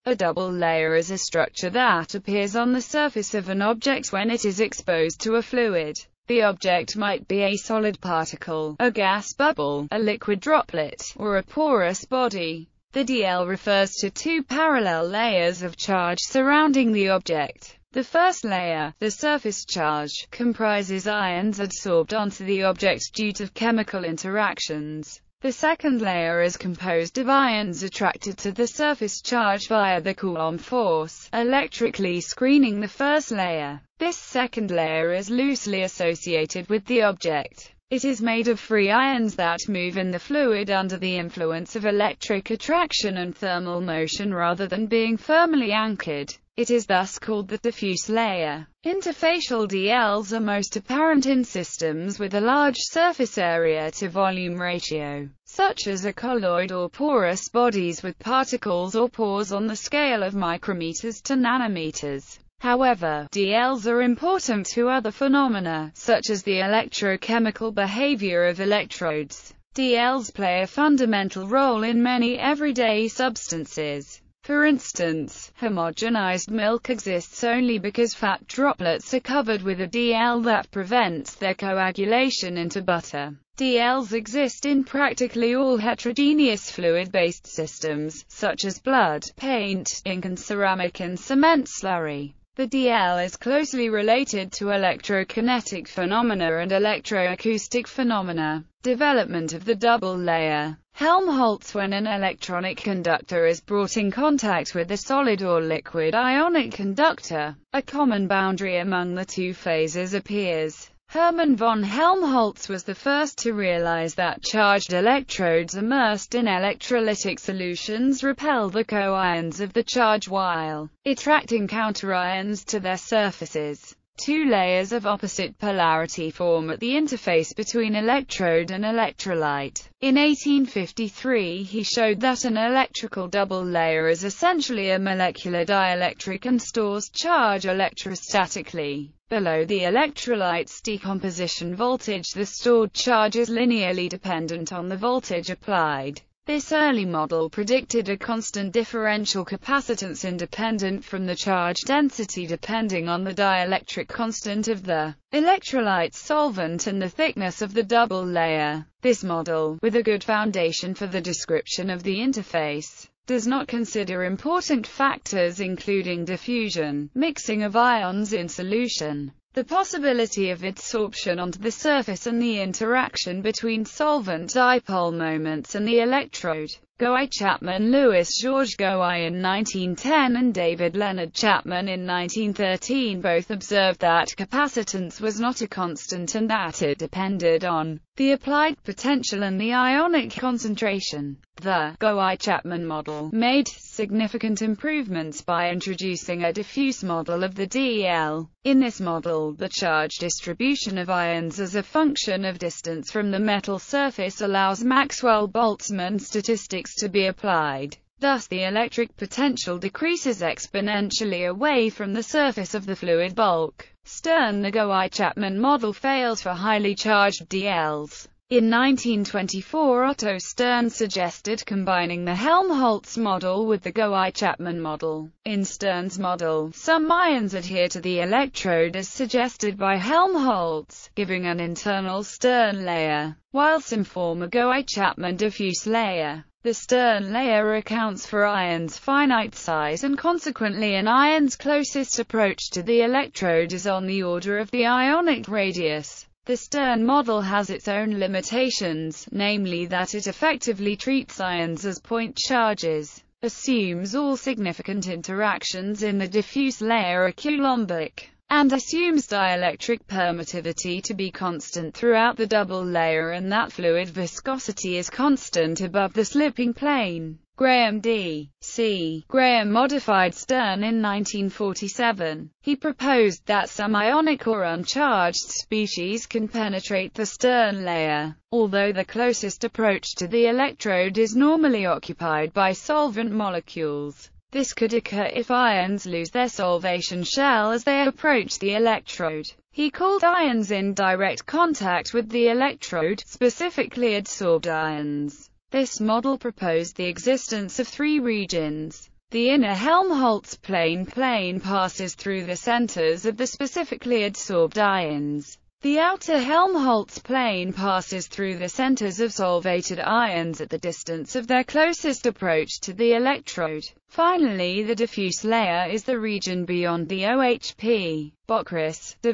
A double layer is a structure that appears on the surface of an object when it is exposed to a fluid. The object might be a solid particle, a gas bubble, a liquid droplet, or a porous body. The DL refers to two parallel layers of charge surrounding the object. The first layer, the surface charge, comprises ions adsorbed onto the object due to chemical interactions. The second layer is composed of ions attracted to the surface charge via the Coulomb force, electrically screening the first layer. This second layer is loosely associated with the object. It is made of free ions that move in the fluid under the influence of electric attraction and thermal motion rather than being firmly anchored. It is thus called the diffuse layer. Interfacial DLs are most apparent in systems with a large surface area to volume ratio, such as a colloid or porous bodies with particles or pores on the scale of micrometers to nanometers. However, DLs are important to other phenomena, such as the electrochemical behavior of electrodes. DLs play a fundamental role in many everyday substances. For instance, homogenized milk exists only because fat droplets are covered with a DL that prevents their coagulation into butter. DLs exist in practically all heterogeneous fluid-based systems, such as blood, paint, ink and ceramic and cement slurry. The DL is closely related to electrokinetic phenomena and electroacoustic phenomena. Development of the double layer. Helmholtz. When an electronic conductor is brought in contact with a solid or liquid ionic conductor, a common boundary among the two phases appears. Hermann von Helmholtz was the first to realize that charged electrodes immersed in electrolytic solutions repel the co-ions of the charge while attracting counterions to their surfaces. Two layers of opposite polarity form at the interface between electrode and electrolyte. In 1853 he showed that an electrical double layer is essentially a molecular dielectric and stores charge electrostatically. Below the electrolyte's decomposition voltage, the stored charge is linearly dependent on the voltage applied. This early model predicted a constant differential capacitance independent from the charge density depending on the dielectric constant of the electrolyte solvent and the thickness of the double layer. This model, with a good foundation for the description of the interface, does not consider important factors including diffusion, mixing of ions in solution, the possibility of adsorption onto the surface and the interaction between solvent dipole moments and the electrode. Gouy Chapman, Louis Georges Gouy in 1910 and David Leonard Chapman in 1913 both observed that capacitance was not a constant and that it depended on the applied potential and the ionic concentration. The Gouy-Chapman model made significant improvements by introducing a diffuse model of the DL. In this model, the charge distribution of ions as a function of distance from the metal surface allows Maxwell-Boltzmann statistics to be applied. Thus the electric potential decreases exponentially away from the surface of the fluid bulk. The Gouy-Chapman model fails for highly charged DLs. In 1924 Otto Stern suggested combining the Helmholtz model with the Gouy-Chapman model. In Stern's model, some ions adhere to the electrode as suggested by Helmholtz, giving an internal Stern layer, while some form a Gouy-Chapman diffuse layer. The Stern layer accounts for ions' finite size and consequently an ion's closest approach to the electrode is on the order of the ionic radius. The Stern model has its own limitations, namely that it effectively treats ions as point charges, assumes all significant interactions in the diffuse layer are coulombic, and assumes dielectric permittivity to be constant throughout the double layer and that fluid viscosity is constant above the slipping plane. Graham D. C. Graham modified Stern in 1947. He proposed that some ionic or uncharged species can penetrate the Stern layer, although the closest approach to the electrode is normally occupied by solvent molecules. This could occur if ions lose their solvation shell as they approach the electrode. He called ions in direct contact with the electrode, specifically adsorbed ions. This model proposed the existence of three regions. The inner Helmholtz plane passes through the centers of the specifically adsorbed ions. The outer Helmholtz plane passes through the centers of solvated ions at the distance of their closest approach to the electrode. Finally, the diffuse layer is the region beyond the OHP. Porous, De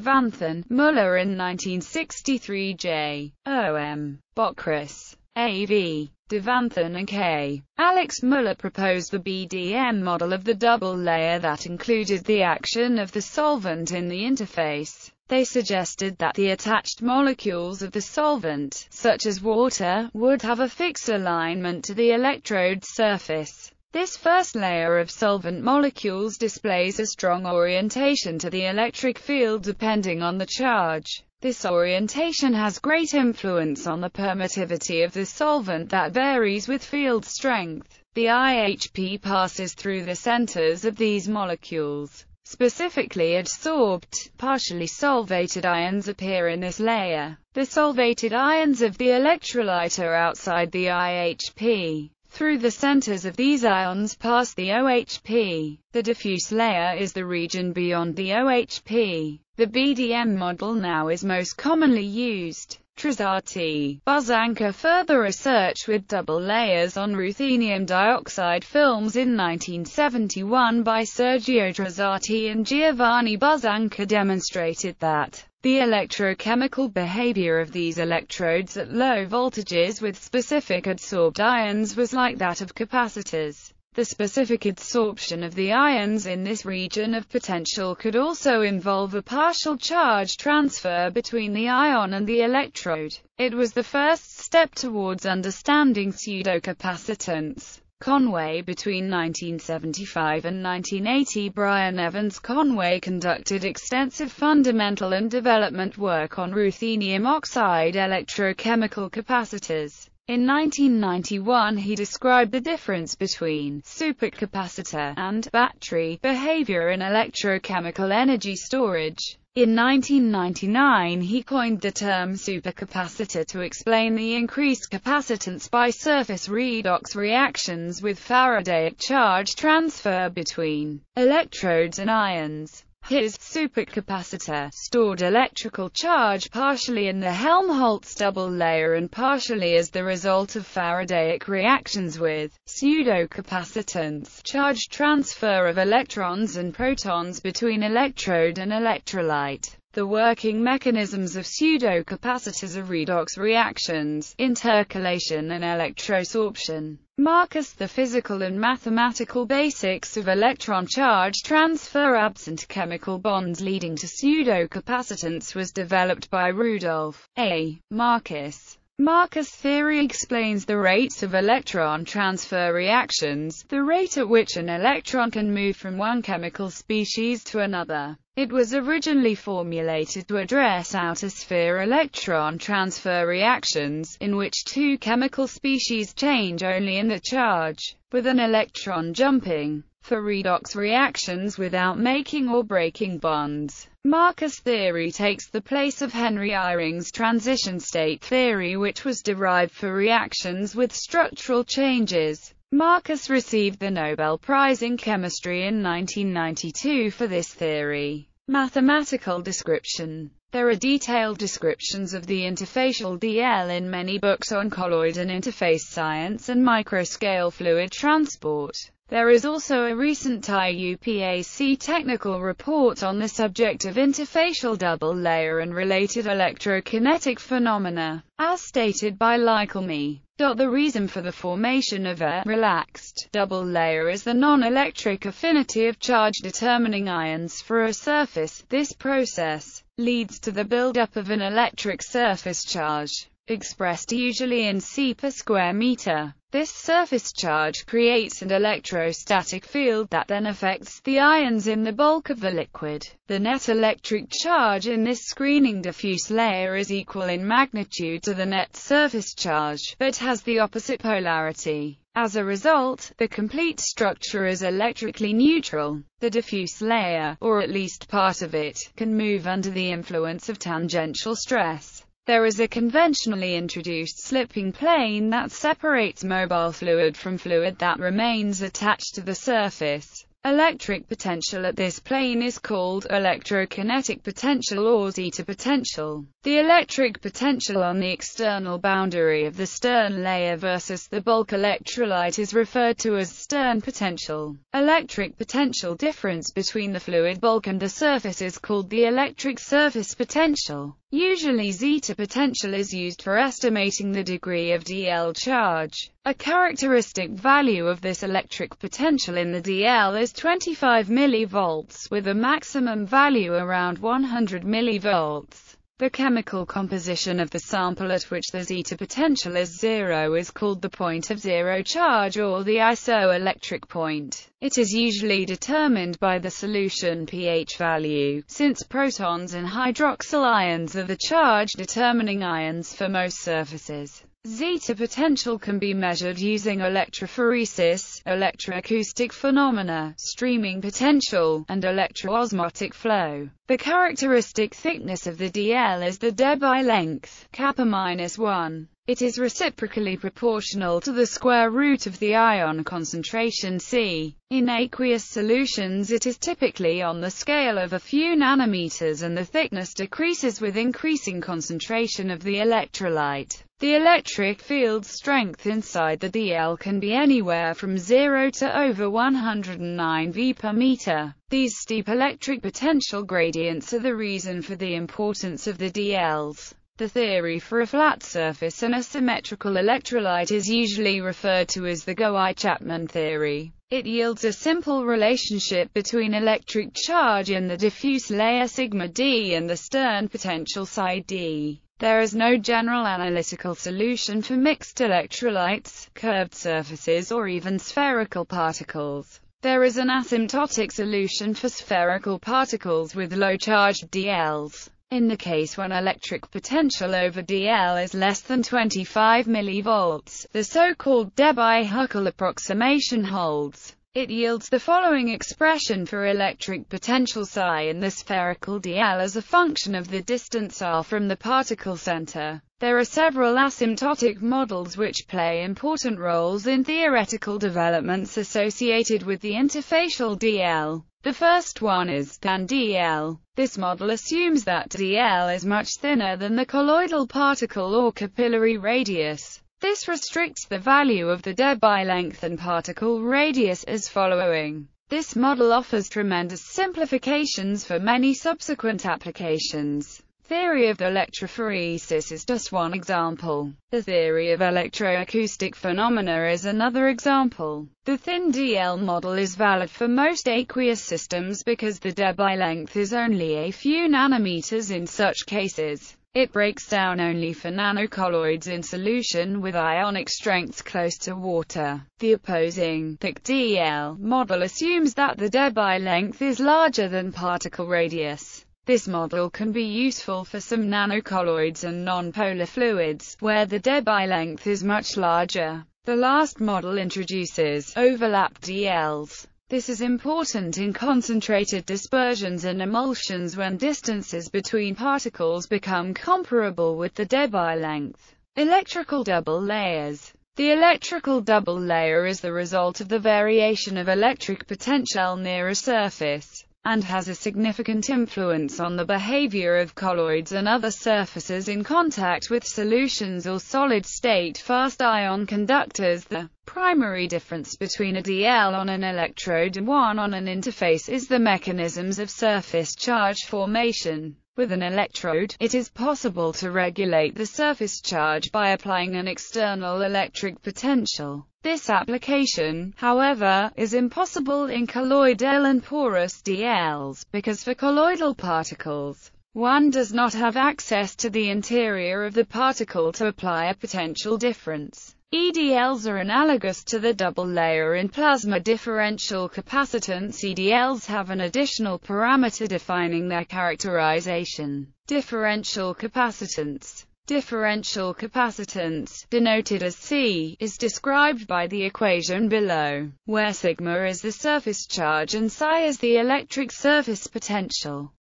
Muller in 1963. J. O. M. Porous. A.V. De and K. Alex Muller proposed the BDM model of the double layer that included the action of the solvent in the interface. They suggested that the attached molecules of the solvent, such as water, would have a fixed alignment to the electrode surface. This first layer of solvent molecules displays a strong orientation to the electric field depending on the charge. This orientation has great influence on the permittivity of the solvent that varies with field strength. The IHP passes through the centers of these molecules. Specifically adsorbed, partially solvated ions appear in this layer. The solvated ions of the electrolyte are outside the IHP. Through the centers of these ions pass the OHP. The diffuse layer is the region beyond the OHP. The BDM model now is most commonly used. Trasati, Buzanka further research with double layers on ruthenium dioxide films in 1971 by Sergio Trasati and Giovanni Buzanka demonstrated that the electrochemical behavior of these electrodes at low voltages with specific adsorbed ions was like that of capacitors. The specific adsorption of the ions in this region of potential could also involve a partial charge transfer between the ion and the electrode. It was the first step towards understanding pseudocapacitance. Conway. Between 1975 and 1980, Brian Evans Conway conducted extensive fundamental and development work on ruthenium oxide electrochemical capacitors. In 1991 he described the difference between supercapacitor and battery behavior in electrochemical energy storage. In 1999 he coined the term supercapacitor to explain the increased capacitance by surface redox reactions with Faradaic charge transfer between electrodes and ions. His supercapacitor stored electrical charge partially in the Helmholtz double layer and partially as the result of Faradaic reactions with pseudocapacitance, charge transfer of electrons and protons between electrode and electrolyte. The working mechanisms of pseudocapacitors are redox reactions, intercalation and electrosorption. Marcus. The physical and mathematical basics of electron charge transfer absent chemical bonds leading to pseudocapacitance was developed by Rudolf A. Marcus. Marcus theory explains the rates of electron transfer reactions, the rate at which an electron can move from one chemical species to another. It was originally formulated to address outer sphere electron transfer reactions, in which two chemical species change only in the charge, with an electron jumping, for redox reactions without making or breaking bonds. Marcus theory takes the place of Henry Eyring's transition state theory, which was derived for reactions with structural changes. Marcus received the Nobel Prize in Chemistry in 1992 for this theory. Mathematical description. There are detailed descriptions of the interfacial DL in many books on colloid and interface science and microscale fluid transport. There is also a recent IUPAC technical report on the subject of interfacial double layer and related electrokinetic phenomena, as stated by Lykelme. The reason for the formation of a relaxed double layer is the non-electric affinity of charge-determining ions for a surface. This process leads to the buildup of an electric surface charge, expressed usually in C per square meter. This surface charge creates an electrostatic field that then affects the ions in the bulk of the liquid. The net electric charge in this screening diffuse layer is equal in magnitude to the net surface charge, but has the opposite polarity. As a result, the complete structure is electrically neutral. The diffuse layer, or at least part of it, can move under the influence of tangential stress. There is a conventionally introduced slipping plane that separates mobile fluid from fluid that remains attached to the surface. Electric potential at this plane is called electrokinetic potential or zeta potential. The electric potential on the external boundary of the stern layer versus the bulk electrolyte is referred to as stern potential. Electric potential difference between the fluid bulk and the surface is called the electric surface potential. Usually zeta potential is used for estimating the degree of dl charge. A characteristic value of this electric potential in the dl is 25 mV, with a maximum value around 100 mV. The chemical composition of the sample at which the zeta potential is zero is called the point of zero charge or the isoelectric point. It is usually determined by the solution pH value, since protons and hydroxyl ions are the charge-determining ions for most surfaces. Zeta potential can be measured using electrophoresis, electroacoustic phenomena, streaming potential, and electroosmotic flow. The characteristic thickness of the dl is the Debye length, kappa-1. It is reciprocally proportional to the square root of the ion concentration C. In aqueous solutions it is typically on the scale of a few nanometers and the thickness decreases with increasing concentration of the electrolyte. The electric field strength inside the dl can be anywhere from 0 to over 109 V per meter. These steep electric potential gradients are the reason for the importance of the dls. The theory for a flat surface and a symmetrical electrolyte is usually referred to as the Gouy-Chapman theory. It yields a simple relationship between electric charge in the diffuse layer sigma d and the stern potential psi d. There is no general analytical solution for mixed electrolytes, curved surfaces or even spherical particles. There is an asymptotic solution for spherical particles with low-charged dls. In the case when electric potential over dl is less than 25 mV, the so-called Debye-Huckel approximation holds. It yields the following expression for electric potential psi in the spherical dl as a function of the distance r from the particle center. There are several asymptotic models which play important roles in theoretical developments associated with the interfacial dl. The first one is than dl. This model assumes that dl is much thinner than the colloidal particle or capillary radius. This restricts the value of the Debye length and particle radius as following. This model offers tremendous simplifications for many subsequent applications. Theory of electrophoresis is just one example. The theory of electroacoustic phenomena is another example. The thin dl model is valid for most aqueous systems because the Debye length is only a few nanometers in such cases. It breaks down only for nanocolloids in solution with ionic strengths close to water. The opposing, thick dl model assumes that the Debye length is larger than particle radius. This model can be useful for some nanocolloids and nonpolar fluids, where the Debye length is much larger. The last model introduces overlap dls. This is important in concentrated dispersions and emulsions when distances between particles become comparable with the Debye length. Electrical double layers. The electrical double layer is the result of the variation of electric potential near a surface, and has a significant influence on the behavior of colloids and other surfaces in contact with solutions or solid-state fast ion conductors. The primary difference between a dl on an electrode and one on an interface is the mechanisms of surface charge formation. With an electrode, it is possible to regulate the surface charge by applying an external electric potential. This application, however, is impossible in colloidal and porous dls, because for colloidal particles, one does not have access to the interior of the particle to apply a potential difference. EDLs are analogous to the double layer in plasma differential capacitance. EDLs have an additional parameter defining their characterization: differential capacitance. Differential capacitance, denoted as C, is described by the equation below, where sigma is the surface charge and psi is the electric surface potential.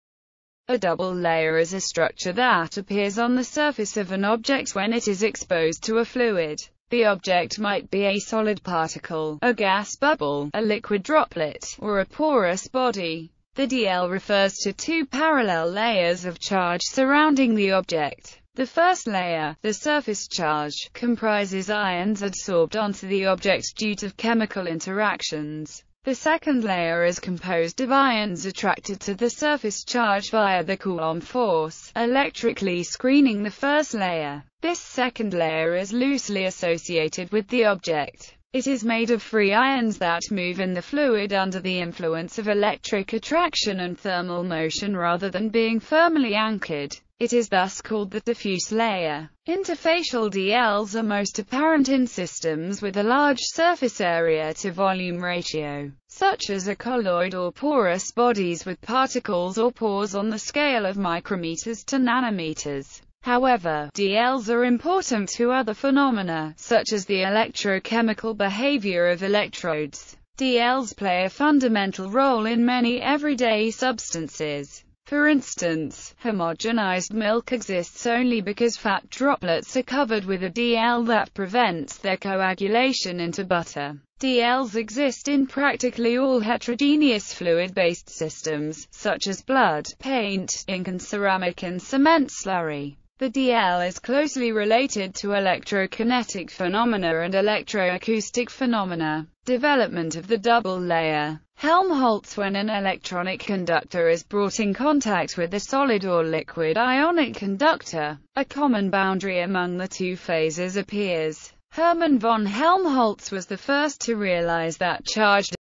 A double layer is a structure that appears on the surface of an object when it is exposed to a fluid. The object might be a solid particle, a gas bubble, a liquid droplet, or a porous body. The DL refers to two parallel layers of charge surrounding the object. The first layer, the surface charge, comprises ions adsorbed onto the object due to chemical interactions. The second layer is composed of ions attracted to the surface charge via the Coulomb force, electrically screening the first layer. This second layer is loosely associated with the object. It is made of free ions that move in the fluid under the influence of electric attraction and thermal motion rather than being firmly anchored. It is thus called the diffuse layer. Interfacial DLs are most apparent in systems with a large surface area to volume ratio, such as a colloid or porous bodies with particles or pores on the scale of micrometers to nanometers. However, DLs are important to other phenomena, such as the electrochemical behavior of electrodes. DLs play a fundamental role in many everyday substances. For instance, homogenized milk exists only because fat droplets are covered with a DL that prevents their coagulation into butter. DLs exist in practically all heterogeneous fluid-based systems, such as blood, paint, ink and ceramic and cement slurry. The DL is closely related to electrokinetic phenomena and electroacoustic phenomena. Development of the double layer. Helmholtz. When an electronic conductor is brought in contact with a solid or liquid ionic conductor, a common boundary among the two phases appears. Hermann von Helmholtz was the first to realize that charged